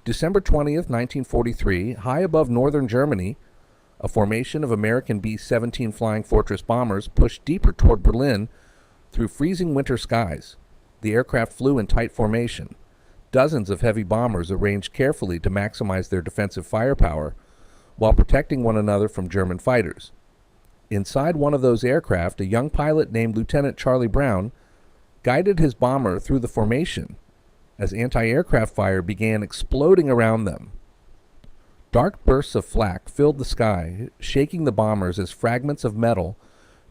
December 20th, 1943, high above northern Germany, a formation of American B-17 Flying Fortress bombers pushed deeper toward Berlin through freezing winter skies. The aircraft flew in tight formation. Dozens of heavy bombers arranged carefully to maximize their defensive firepower while protecting one another from German fighters. Inside one of those aircraft, a young pilot named Lieutenant Charlie Brown guided his bomber through the formation as anti-aircraft fire began exploding around them. Dark bursts of flak filled the sky, shaking the bombers as fragments of metal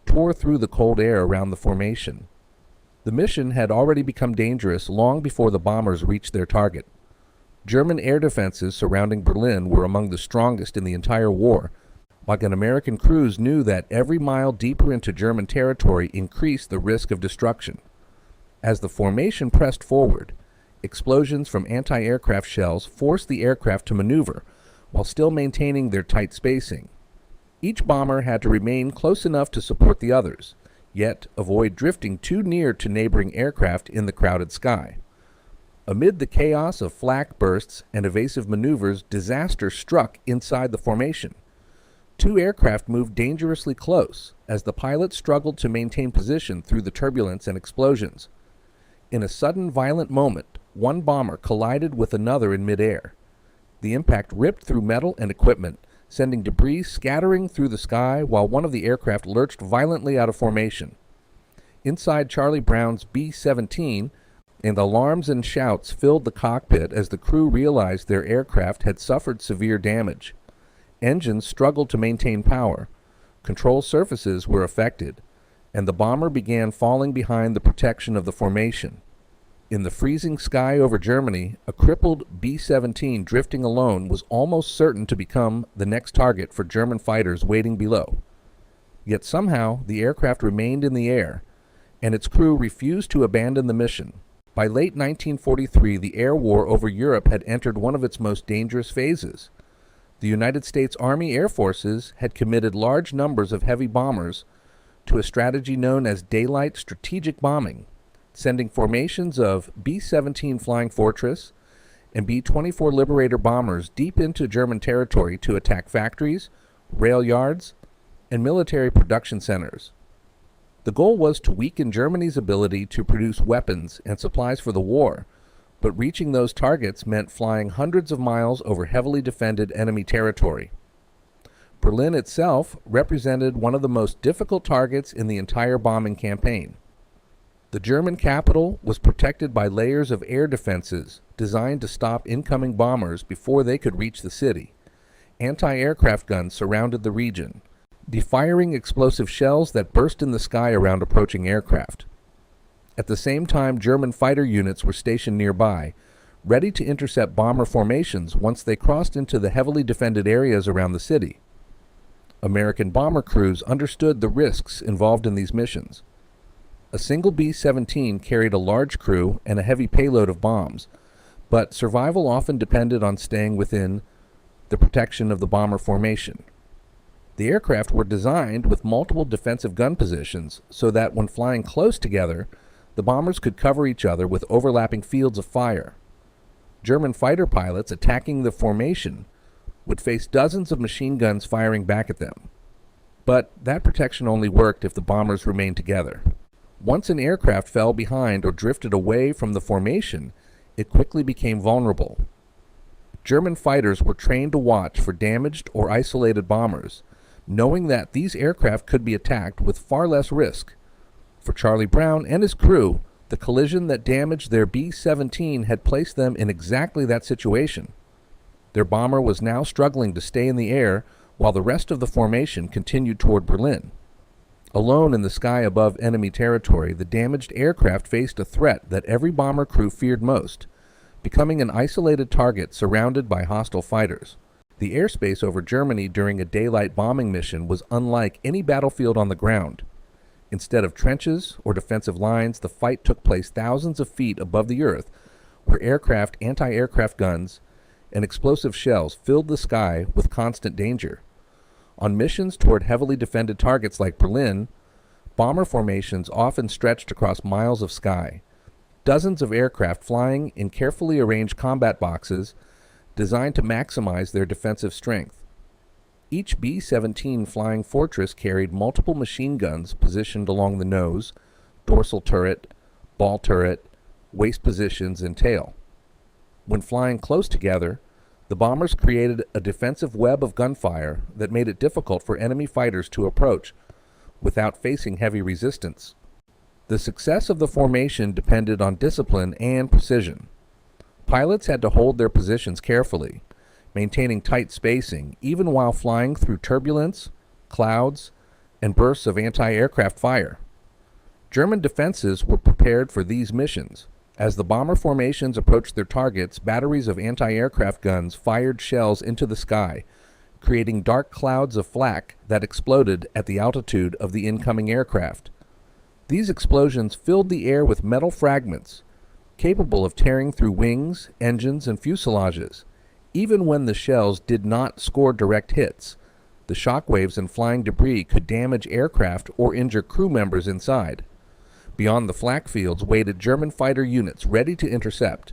tore through the cold air around the formation. The mission had already become dangerous long before the bombers reached their target. German air defenses surrounding Berlin were among the strongest in the entire war, while American crews knew that every mile deeper into German territory increased the risk of destruction. As the formation pressed forward, explosions from anti-aircraft shells forced the aircraft to maneuver while still maintaining their tight spacing. Each bomber had to remain close enough to support the others, yet avoid drifting too near to neighboring aircraft in the crowded sky. Amid the chaos of flak bursts and evasive maneuvers, disaster struck inside the formation. Two aircraft moved dangerously close as the pilots struggled to maintain position through the turbulence and explosions. In a sudden violent moment, one bomber collided with another in midair. The impact ripped through metal and equipment, sending debris scattering through the sky while one of the aircraft lurched violently out of formation. Inside Charlie Brown's B-17, and alarms and shouts filled the cockpit as the crew realized their aircraft had suffered severe damage. Engines struggled to maintain power, control surfaces were affected, and the bomber began falling behind the protection of the formation. In the freezing sky over Germany, a crippled B-17 drifting alone was almost certain to become the next target for German fighters waiting below. Yet somehow the aircraft remained in the air, and its crew refused to abandon the mission. By late 1943, the air war over Europe had entered one of its most dangerous phases. The United States Army Air Forces had committed large numbers of heavy bombers to a strategy known as daylight strategic bombing, sending formations of B-17 Flying Fortress and B-24 Liberator bombers deep into German territory to attack factories, rail yards, and military production centers. The goal was to weaken Germany's ability to produce weapons and supplies for the war, but reaching those targets meant flying hundreds of miles over heavily defended enemy territory. Berlin itself represented one of the most difficult targets in the entire bombing campaign. The German capital was protected by layers of air defenses designed to stop incoming bombers before they could reach the city. Anti-aircraft guns surrounded the region, defiring explosive shells that burst in the sky around approaching aircraft. At the same time, German fighter units were stationed nearby, ready to intercept bomber formations once they crossed into the heavily defended areas around the city. American bomber crews understood the risks involved in these missions. A single B-17 carried a large crew and a heavy payload of bombs, but survival often depended on staying within the protection of the bomber formation. The aircraft were designed with multiple defensive gun positions so that when flying close together, the bombers could cover each other with overlapping fields of fire. German fighter pilots attacking the formation would face dozens of machine guns firing back at them. But that protection only worked if the bombers remained together. Once an aircraft fell behind or drifted away from the formation, it quickly became vulnerable. German fighters were trained to watch for damaged or isolated bombers, knowing that these aircraft could be attacked with far less risk. For Charlie Brown and his crew, the collision that damaged their B-17 had placed them in exactly that situation. Their bomber was now struggling to stay in the air while the rest of the formation continued toward Berlin. Alone in the sky above enemy territory, the damaged aircraft faced a threat that every bomber crew feared most, becoming an isolated target surrounded by hostile fighters. The airspace over Germany during a daylight bombing mission was unlike any battlefield on the ground. Instead of trenches or defensive lines, the fight took place thousands of feet above the earth, where aircraft, anti-aircraft guns, and explosive shells filled the sky with constant danger. On missions toward heavily defended targets like Berlin, bomber formations often stretched across miles of sky. Dozens of aircraft flying in carefully arranged combat boxes designed to maximize their defensive strength. Each B-17 Flying Fortress carried multiple machine guns positioned along the nose, dorsal turret, ball turret, waist positions, and tail. When flying close together, the bombers created a defensive web of gunfire that made it difficult for enemy fighters to approach without facing heavy resistance. The success of the formation depended on discipline and precision. Pilots had to hold their positions carefully, maintaining tight spacing, even while flying through turbulence, clouds, and bursts of anti-aircraft fire. German defenses were prepared for these missions. As the bomber formations approached their targets, batteries of anti-aircraft guns fired shells into the sky, creating dark clouds of flak that exploded at the altitude of the incoming aircraft. These explosions filled the air with metal fragments, capable of tearing through wings, engines, and fuselages. Even when the shells did not score direct hits, the shockwaves and flying debris could damage aircraft or injure crew members inside. Beyond the flak fields waited German fighter units ready to intercept.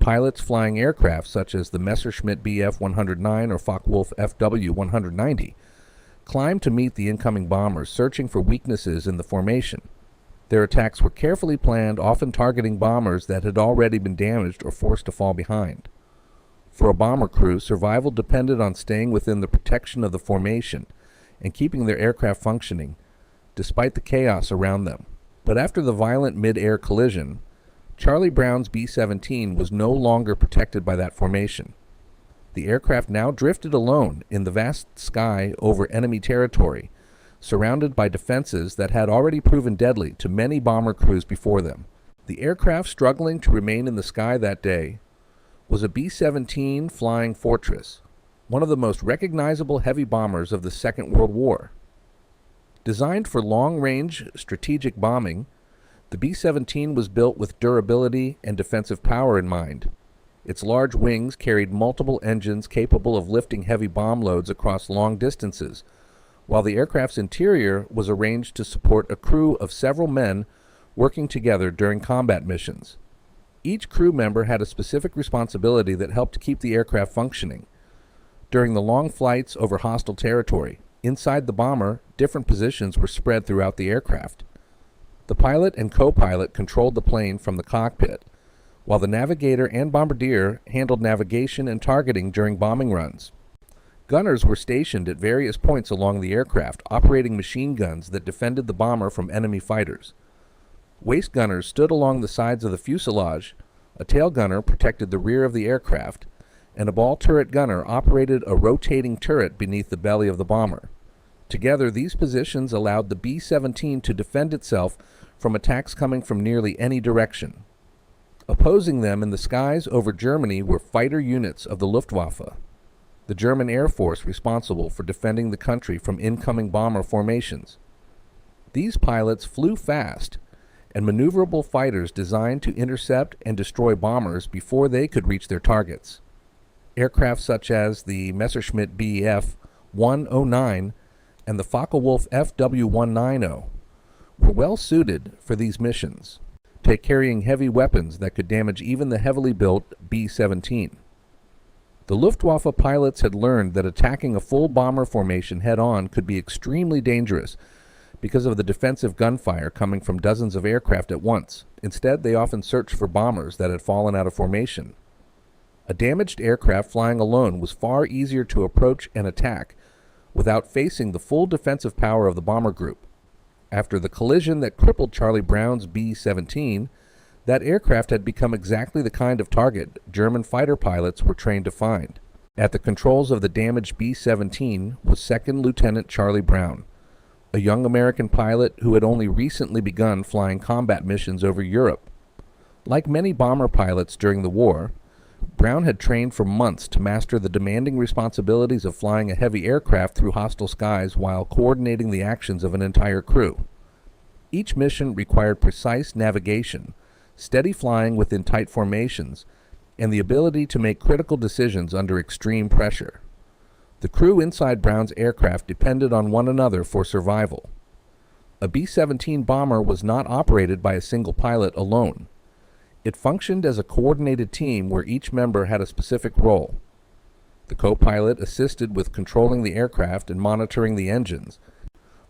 Pilots flying aircraft such as the Messerschmitt Bf 109 or Focke-Wulf FW 190 climbed to meet the incoming bombers, searching for weaknesses in the formation. Their attacks were carefully planned, often targeting bombers that had already been damaged or forced to fall behind. For a bomber crew, survival depended on staying within the protection of the formation and keeping their aircraft functioning, despite the chaos around them. But after the violent mid-air collision, Charlie Brown's B-17 was no longer protected by that formation. The aircraft now drifted alone in the vast sky over enemy territory, surrounded by defenses that had already proven deadly to many bomber crews before them. The aircraft struggling to remain in the sky that day was a B-17 Flying Fortress, one of the most recognizable heavy bombers of the Second World War. Designed for long-range strategic bombing, the B-17 was built with durability and defensive power in mind. Its large wings carried multiple engines capable of lifting heavy bomb loads across long distances, while the aircraft's interior was arranged to support a crew of several men working together during combat missions. Each crew member had a specific responsibility that helped keep the aircraft functioning. During the long flights over hostile territory, inside the bomber, different positions were spread throughout the aircraft. The pilot and co-pilot controlled the plane from the cockpit, while the navigator and bombardier handled navigation and targeting during bombing runs. Gunners were stationed at various points along the aircraft, operating machine guns that defended the bomber from enemy fighters. Waist gunners stood along the sides of the fuselage, a tail gunner protected the rear of the aircraft, and a ball turret gunner operated a rotating turret beneath the belly of the bomber. Together, these positions allowed the B-17 to defend itself from attacks coming from nearly any direction. Opposing them in the skies over Germany were fighter units of the Luftwaffe, the German Air Force responsible for defending the country from incoming bomber formations. These pilots flew fast and maneuverable fighters designed to intercept and destroy bombers before they could reach their targets. Aircraft such as the Messerschmitt Bf 109 and the Focke-Wulf FW 190 were well suited for these missions, carrying heavy weapons that could damage even the heavily built B-17. The Luftwaffe pilots had learned that attacking a full bomber formation head-on could be extremely dangerous because of the defensive gunfire coming from dozens of aircraft at once. Instead, they often searched for bombers that had fallen out of formation. A damaged aircraft flying alone was far easier to approach and attack without facing the full defensive power of the bomber group. After the collision that crippled Charlie Brown's B-17, that aircraft had become exactly the kind of target German fighter pilots were trained to find. At the controls of the damaged B-17 was Second Lieutenant Charlie Brown, a young American pilot who had only recently begun flying combat missions over Europe. Like many bomber pilots during the war, Brown had trained for months to master the demanding responsibilities of flying a heavy aircraft through hostile skies while coordinating the actions of an entire crew. Each mission required precise navigation, steady flying within tight formations, and the ability to make critical decisions under extreme pressure. The crew inside Brown's aircraft depended on one another for survival. A B-17 bomber was not operated by a single pilot alone. It functioned as a coordinated team where each member had a specific role. The co-pilot assisted with controlling the aircraft and monitoring the engines,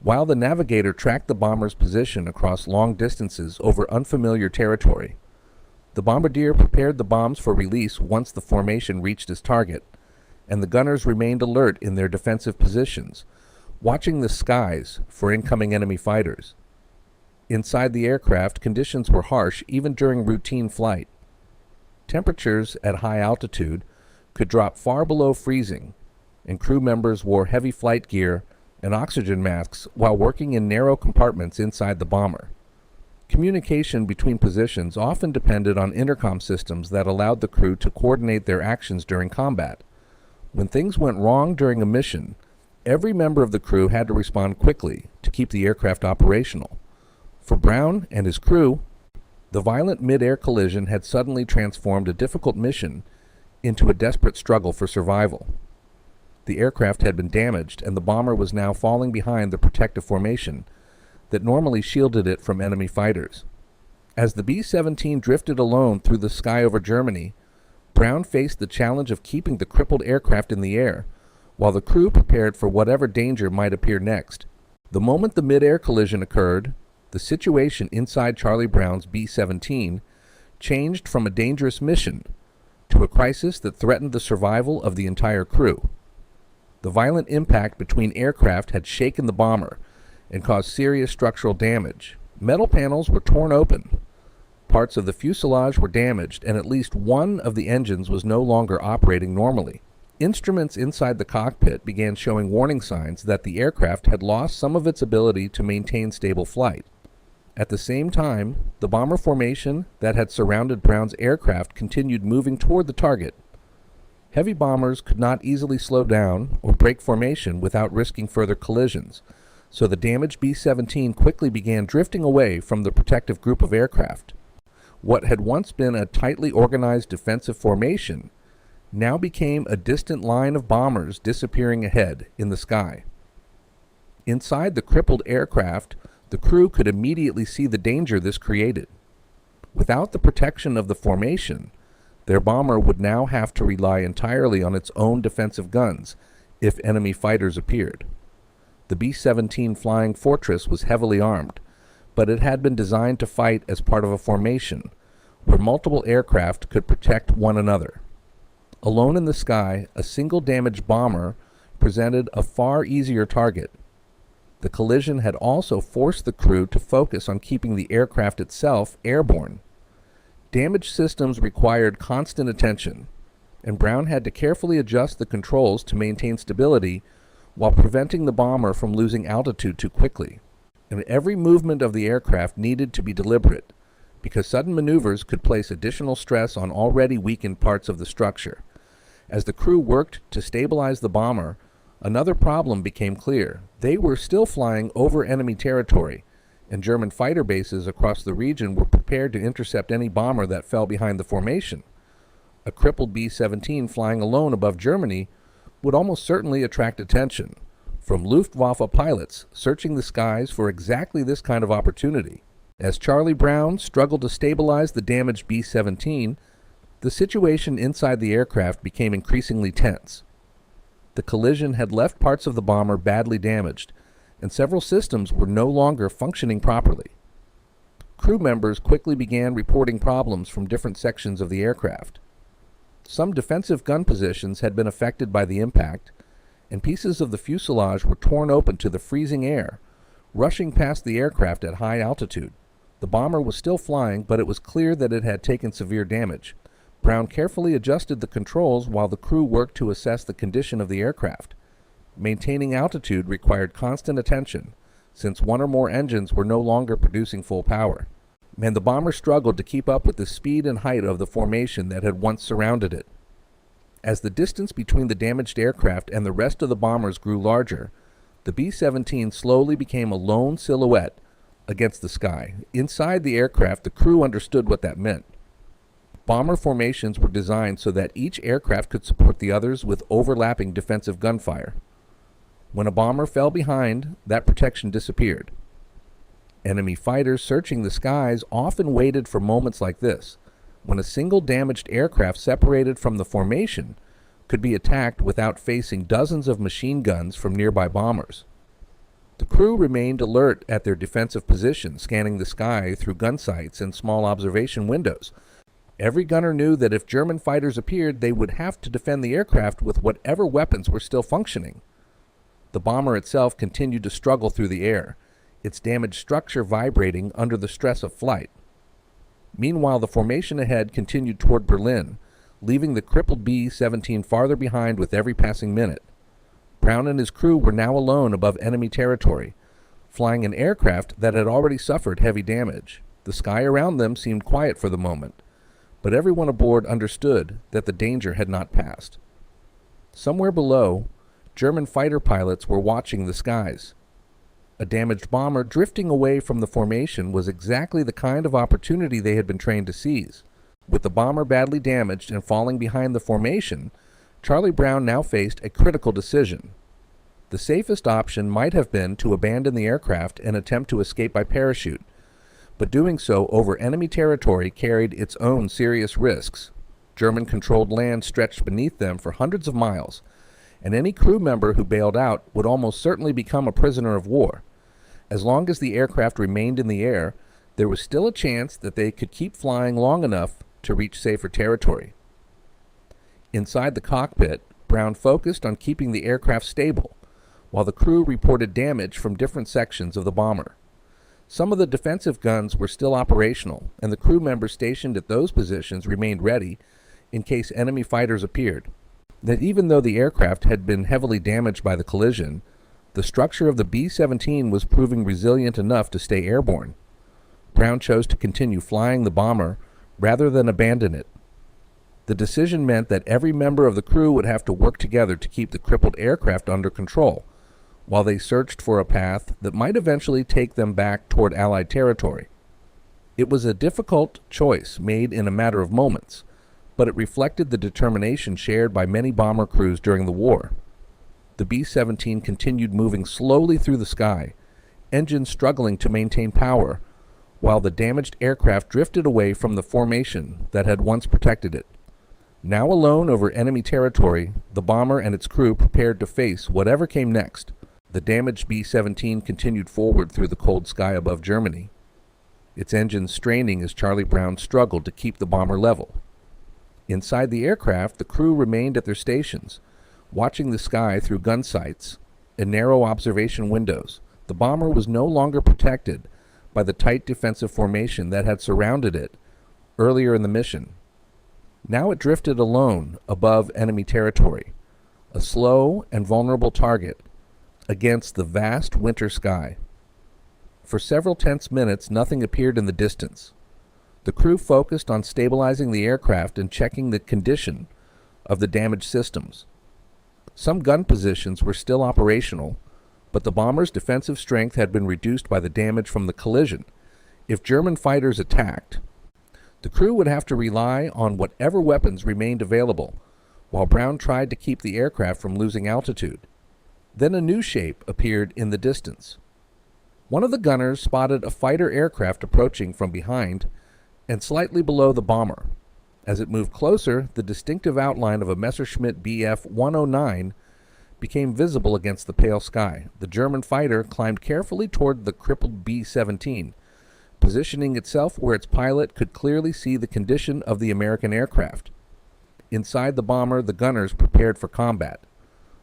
while the navigator tracked the bomber's position across long distances over unfamiliar territory. The bombardier prepared the bombs for release once the formation reached its target, and the gunners remained alert in their defensive positions, watching the skies for incoming enemy fighters. Inside the aircraft, conditions were harsh even during routine flight. Temperatures at high altitude could drop far below freezing, and crew members wore heavy flight gear and oxygen masks while working in narrow compartments inside the bomber. Communication between positions often depended on intercom systems that allowed the crew to coordinate their actions during combat. When things went wrong during a mission, every member of the crew had to respond quickly to keep the aircraft operational. For Brown and his crew, the violent mid-air collision had suddenly transformed a difficult mission into a desperate struggle for survival. The aircraft had been damaged, and the bomber was now falling behind the protective formation that normally shielded it from enemy fighters. As the B-17 drifted alone through the sky over Germany, Brown faced the challenge of keeping the crippled aircraft in the air, while the crew prepared for whatever danger might appear next. The moment the mid-air collision occurred, the situation inside Charlie Brown's B-17 changed from a dangerous mission to a crisis that threatened the survival of the entire crew. The violent impact between aircraft had shaken the bomber and caused serious structural damage. Metal panels were torn open, parts of the fuselage were damaged, and at least one of the engines was no longer operating normally. Instruments inside the cockpit began showing warning signs that the aircraft had lost some of its ability to maintain stable flight. At the same time, the bomber formation that had surrounded Brown's aircraft continued moving toward the target. Heavy bombers could not easily slow down or break formation without risking further collisions, so the damaged B-17 quickly began drifting away from the protective group of aircraft. What had once been a tightly organized defensive formation now became a distant line of bombers disappearing ahead in the sky. Inside the crippled aircraft, the crew could immediately see the danger this created. Without the protection of the formation, their bomber would now have to rely entirely on its own defensive guns if enemy fighters appeared. The B-17 Flying Fortress was heavily armed, but it had been designed to fight as part of a formation where multiple aircraft could protect one another. Alone in the sky, a single damaged bomber presented a far easier target. The collision had also forced the crew to focus on keeping the aircraft itself airborne. Damaged systems required constant attention, and Brown had to carefully adjust the controls to maintain stability while preventing the bomber from losing altitude too quickly. And every movement of the aircraft needed to be deliberate, because sudden maneuvers could place additional stress on already weakened parts of the structure. As the crew worked to stabilize the bomber, another problem became clear. They were still flying over enemy territory, and German fighter bases across the region were prepared to intercept any bomber that fell behind the formation. A crippled B-17 flying alone above Germany would almost certainly attract attention from Luftwaffe pilots searching the skies for exactly this kind of opportunity. As Charlie Brown struggled to stabilize the damaged B-17, the situation inside the aircraft became increasingly tense. The collision had left parts of the bomber badly damaged, and several systems were no longer functioning properly. Crew members quickly began reporting problems from different sections of the aircraft. Some defensive gun positions had been affected by the impact, and pieces of the fuselage were torn open to the freezing air, rushing past the aircraft at high altitude. The bomber was still flying, but it was clear that it had taken severe damage. Brown carefully adjusted the controls while the crew worked to assess the condition of the aircraft. Maintaining altitude required constant attention, since one or more engines were no longer producing full power. And the bomber struggled to keep up with the speed and height of the formation that had once surrounded it. As the distance between the damaged aircraft and the rest of the bombers grew larger, the B-17 slowly became a lone silhouette against the sky. Inside the aircraft, the crew understood what that meant. Bomber formations were designed so that each aircraft could support the others with overlapping defensive gunfire. When a bomber fell behind, that protection disappeared. Enemy fighters searching the skies often waited for moments like this, when a single damaged aircraft separated from the formation could be attacked without facing dozens of machine guns from nearby bombers. The crew remained alert at their defensive positions, scanning the sky through gun sights and small observation windows. Every gunner knew that if German fighters appeared, they would have to defend the aircraft with whatever weapons were still functioning. The bomber itself continued to struggle through the air, its damaged structure vibrating under the stress of flight. Meanwhile, the formation ahead continued toward Berlin, leaving the crippled B-17 farther behind with every passing minute. Brown and his crew were now alone above enemy territory, flying an aircraft that had already suffered heavy damage. The sky around them seemed quiet for the moment, but everyone aboard understood that the danger had not passed. Somewhere below, German fighter pilots were watching the skies. A damaged bomber drifting away from the formation was exactly the kind of opportunity they had been trained to seize. With the bomber badly damaged and falling behind the formation, Charlie Brown now faced a critical decision. The safest option might have been to abandon the aircraft and attempt to escape by parachute, but doing so over enemy territory carried its own serious risks. German-controlled land stretched beneath them for hundreds of miles, and any crew member who bailed out would almost certainly become a prisoner of war. As long as the aircraft remained in the air, there was still a chance that they could keep flying long enough to reach safer territory. Inside the cockpit, Brown focused on keeping the aircraft stable, while the crew reported damage from different sections of the bomber. Some of the defensive guns were still operational, and the crew members stationed at those positions remained ready in case enemy fighters appeared. That even though the aircraft had been heavily damaged by the collision, the structure of the B-17 was proving resilient enough to stay airborne. Brown chose to continue flying the bomber rather than abandon it. The decision meant that every member of the crew would have to work together to keep the crippled aircraft under control, while they searched for a path that might eventually take them back toward Allied territory. It was a difficult choice made in a matter of moments, but it reflected the determination shared by many bomber crews during the war. The B-17 continued moving slowly through the sky, engines struggling to maintain power, while the damaged aircraft drifted away from the formation that had once protected it. Now alone over enemy territory, the bomber and its crew prepared to face whatever came next. The damaged B-17 continued forward through the cold sky above Germany, its engines straining as Charlie Brown struggled to keep the bomber level. Inside the aircraft, the crew remained at their stations, watching the sky through gun sights and narrow observation windows. The bomber was no longer protected by the tight defensive formation that had surrounded it earlier in the mission. Now it drifted alone above enemy territory, a slow and vulnerable target against the vast winter sky. For several tense minutes, nothing appeared in the distance. The crew focused on stabilizing the aircraft and checking the condition of the damaged systems. Some gun positions were still operational, but the bomber's defensive strength had been reduced by the damage from the collision. If German fighters attacked, the crew would have to rely on whatever weapons remained available, while Brown tried to keep the aircraft from losing altitude. Then a new shape appeared in the distance. One of the gunners spotted a fighter aircraft approaching from behind and slightly below the bomber. As it moved closer, the distinctive outline of a Messerschmitt Bf-109 became visible against the pale sky. The German fighter climbed carefully toward the crippled B-17, positioning itself where its pilot could clearly see the condition of the American aircraft. Inside the bomber, the gunners prepared for combat.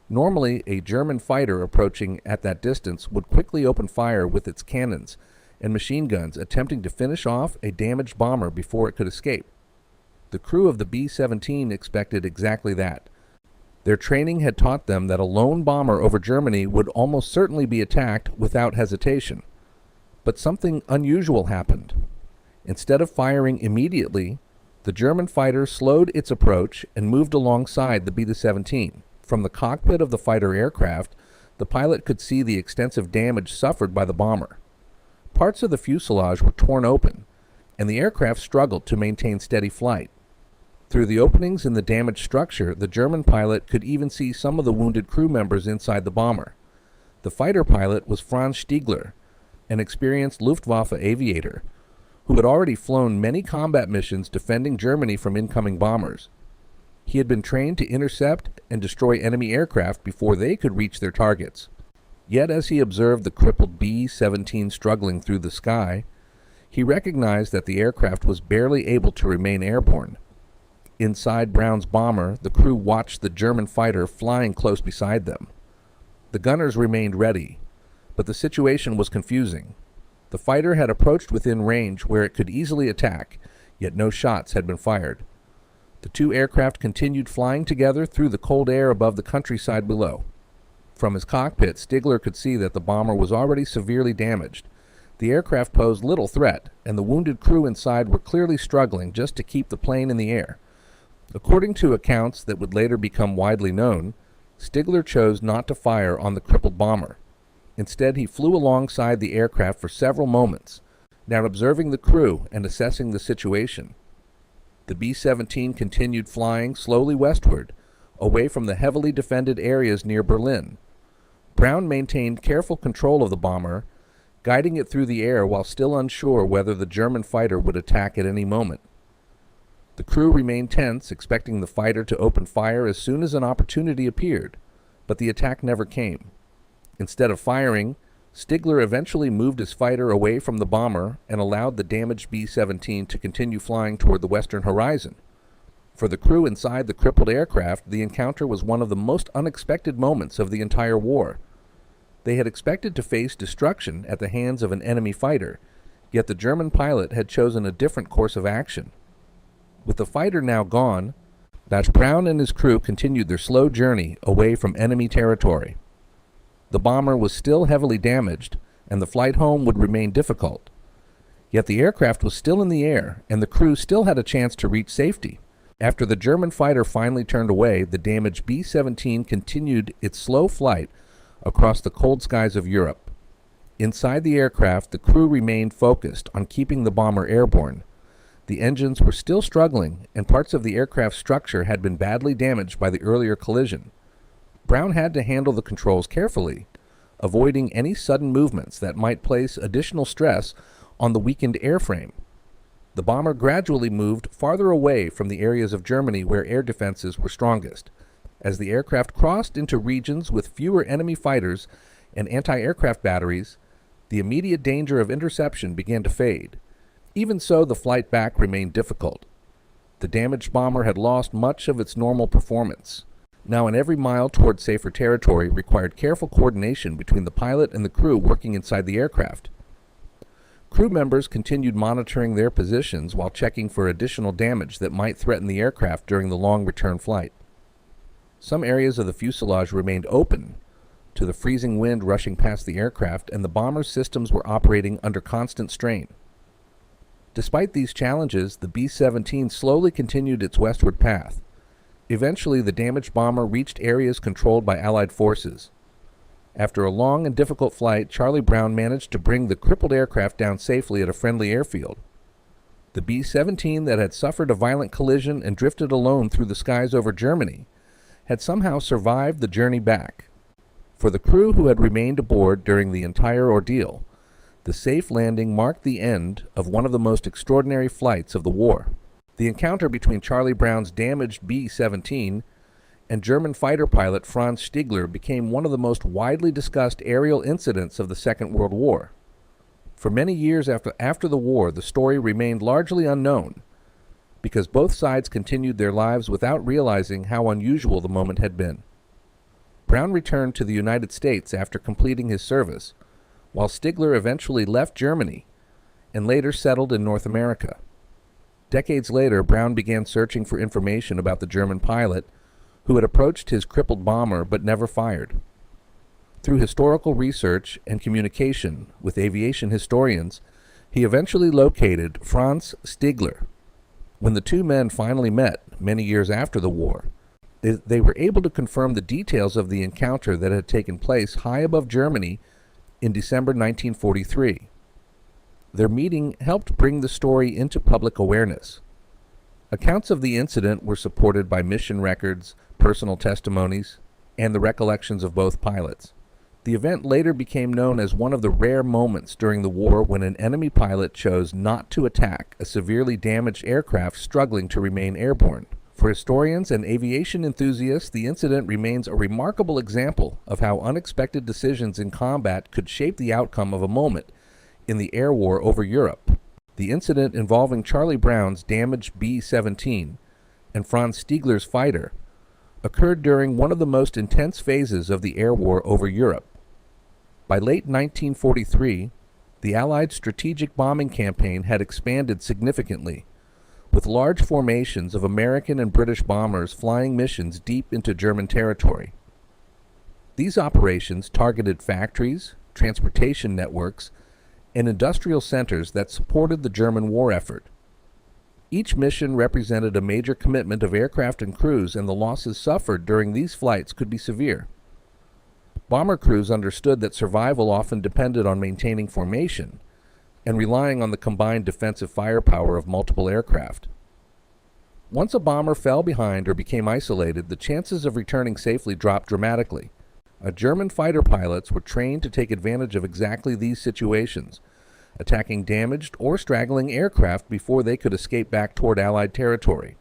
Normally, a German fighter approaching at that distance would quickly open fire with its cannons and machine guns, attempting to finish off a damaged bomber before it could escape. The crew of the B-17 expected exactly that. Their training had taught them that a lone bomber over Germany would almost certainly be attacked without hesitation. But something unusual happened. Instead of firing immediately, the German fighter slowed its approach and moved alongside the B-17. From the cockpit of the fighter aircraft, the pilot could see the extensive damage suffered by the bomber. Parts of the fuselage were torn open, and the aircraft struggled to maintain steady flight. Through the openings in the damaged structure, the German pilot could even see some of the wounded crew members inside the bomber. The fighter pilot was Franz Stiegler, an experienced Luftwaffe aviator, who had already flown many combat missions defending Germany from incoming bombers. He had been trained to intercept and destroy enemy aircraft before they could reach their targets. Yet as he observed the crippled B-17 struggling through the sky, he recognized that the aircraft was barely able to remain airborne. Inside Brown's bomber, the crew watched the German fighter flying close beside them. The gunners remained ready, but the situation was confusing. The fighter had approached within range where it could easily attack, yet no shots had been fired. The two aircraft continued flying together through the cold air above the countryside below. From his cockpit, Stigler could see that the bomber was already severely damaged. The aircraft posed little threat, and the wounded crew inside were clearly struggling just to keep the plane in the air. According to accounts that would later become widely known, Stigler chose not to fire on the crippled bomber. Instead, he flew alongside the aircraft for several moments, now observing the crew and assessing the situation. The B-17 continued flying slowly westward, away from the heavily defended areas near Berlin. Brown maintained careful control of the bomber, guiding it through the air while still unsure whether the German fighter would attack at any moment. The crew remained tense, expecting the fighter to open fire as soon as an opportunity appeared, but the attack never came. Instead of firing, Stigler eventually moved his fighter away from the bomber and allowed the damaged B-17 to continue flying toward the western horizon. For the crew inside the crippled aircraft, the encounter was one of the most unexpected moments of the entire war. They had expected to face destruction at the hands of an enemy fighter, yet the German pilot had chosen a different course of action. With the fighter now gone, Brown and his crew continued their slow journey away from enemy territory. The bomber was still heavily damaged, and the flight home would remain difficult. Yet the aircraft was still in the air, and the crew still had a chance to reach safety. After the German fighter finally turned away, the damaged B-17 continued its slow flight across the cold skies of Europe. Inside the aircraft, the crew remained focused on keeping the bomber airborne. The engines were still struggling, and parts of the aircraft's structure had been badly damaged by the earlier collision. Brown had to handle the controls carefully, avoiding any sudden movements that might place additional stress on the weakened airframe. The bomber gradually moved farther away from the areas of Germany where air defenses were strongest. As the aircraft crossed into regions with fewer enemy fighters and anti-aircraft batteries, the immediate danger of interception began to fade. Even so, the flight back remained difficult. The damaged bomber had lost much of its normal performance. Now, in every mile toward safer territory required careful coordination between the pilot and the crew working inside the aircraft. Crew members continued monitoring their positions while checking for additional damage that might threaten the aircraft during the long return flight. Some areas of the fuselage remained open to the freezing wind rushing past the aircraft, and the bomber's systems were operating under constant strain. Despite these challenges, the B-17 slowly continued its westward path. Eventually, the damaged bomber reached areas controlled by Allied forces. After a long and difficult flight, Charlie Brown managed to bring the crippled aircraft down safely at a friendly airfield. The B-17 that had suffered a violent collision and drifted alone through the skies over Germany had somehow survived the journey back. For the crew who had remained aboard during the entire ordeal, the safe landing marked the end of one of the most extraordinary flights of the war. The encounter between Charlie Brown's damaged B-17 and German fighter pilot Franz Stigler became one of the most widely discussed aerial incidents of the Second World War. For many years after the war, the story remained largely unknown, because both sides continued their lives without realizing how unusual the moment had been. Brown returned to the United States after completing his service, while Stigler eventually left Germany and later settled in North America. Decades later, Brown began searching for information about the German pilot who had approached his crippled bomber but never fired. Through historical research and communication with aviation historians, he eventually located Franz Stigler. When the two men finally met many years after the war, they were able to confirm the details of the encounter that had taken place high above Germany in December 1943. Their meeting helped bring the story into public awareness. Accounts of the incident were supported by mission records, personal testimonies, and the recollections of both pilots. The event later became known as one of the rare moments during the war when an enemy pilot chose not to attack a severely damaged aircraft struggling to remain airborne. For historians and aviation enthusiasts, the incident remains a remarkable example of how unexpected decisions in combat could shape the outcome of a moment in the air war over Europe. The incident involving Charlie Brown's damaged B-17 and Franz Stiegler's fighter occurred during one of the most intense phases of the air war over Europe. By late 1943, the Allied strategic bombing campaign had expanded significantly, with large formations of American and British bombers flying missions deep into German territory. These operations targeted factories, transportation networks, and industrial centers that supported the German war effort. Each mission represented a major commitment of aircraft and crews, and the losses suffered during these flights could be severe. Bomber crews understood that survival often depended on maintaining formation and relying on the combined defensive firepower of multiple aircraft. Once a bomber fell behind or became isolated, the chances of returning safely dropped dramatically. German fighter pilots were trained to take advantage of exactly these situations, attacking damaged or straggling aircraft before they could escape back toward Allied territory.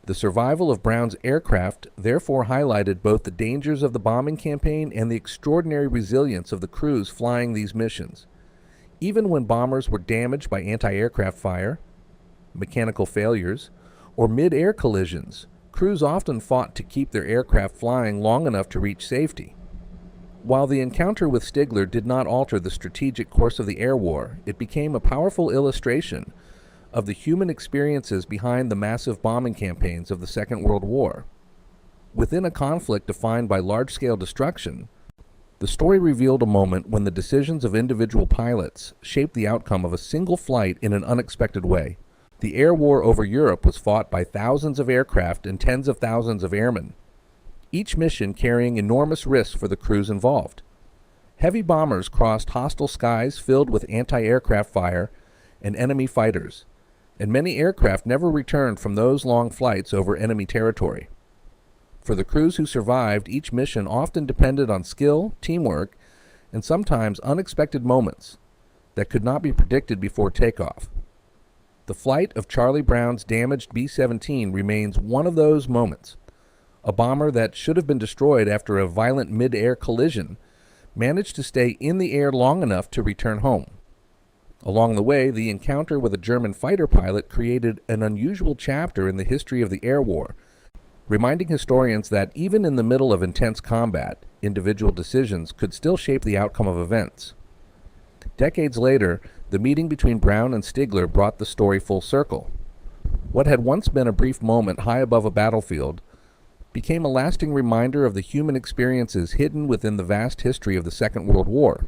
The survival of Brown's aircraft therefore highlighted both the dangers of the bombing campaign and the extraordinary resilience of the crews flying these missions. Even when bombers were damaged by anti-aircraft fire, mechanical failures, or mid-air collisions, crews often fought to keep their aircraft flying long enough to reach safety. While the encounter with Stiegler did not alter the strategic course of the air war, it became a powerful illustration of the human experiences behind the massive bombing campaigns of the Second World War. Within a conflict defined by large-scale destruction, the story revealed a moment when the decisions of individual pilots shaped the outcome of a single flight in an unexpected way. The air war over Europe was fought by thousands of aircraft and tens of thousands of airmen, each mission carrying enormous risks for the crews involved. Heavy bombers crossed hostile skies filled with anti-aircraft fire and enemy fighters, and many aircraft never returned from those long flights over enemy territory. For the crews who survived, each mission often depended on skill, teamwork, and sometimes unexpected moments that could not be predicted before takeoff. The flight of Charlie Brown's damaged B-17 remains one of those moments. A bomber that should have been destroyed after a violent mid-air collision managed to stay in the air long enough to return home. Along the way, the encounter with a German fighter pilot created an unusual chapter in the history of the air war, reminding historians that even in the middle of intense combat, individual decisions could still shape the outcome of events. Decades later, the meeting between Brown and Stiegler brought the story full circle. What had once been a brief moment high above a battlefield became a lasting reminder of the human experiences hidden within the vast history of the Second World War.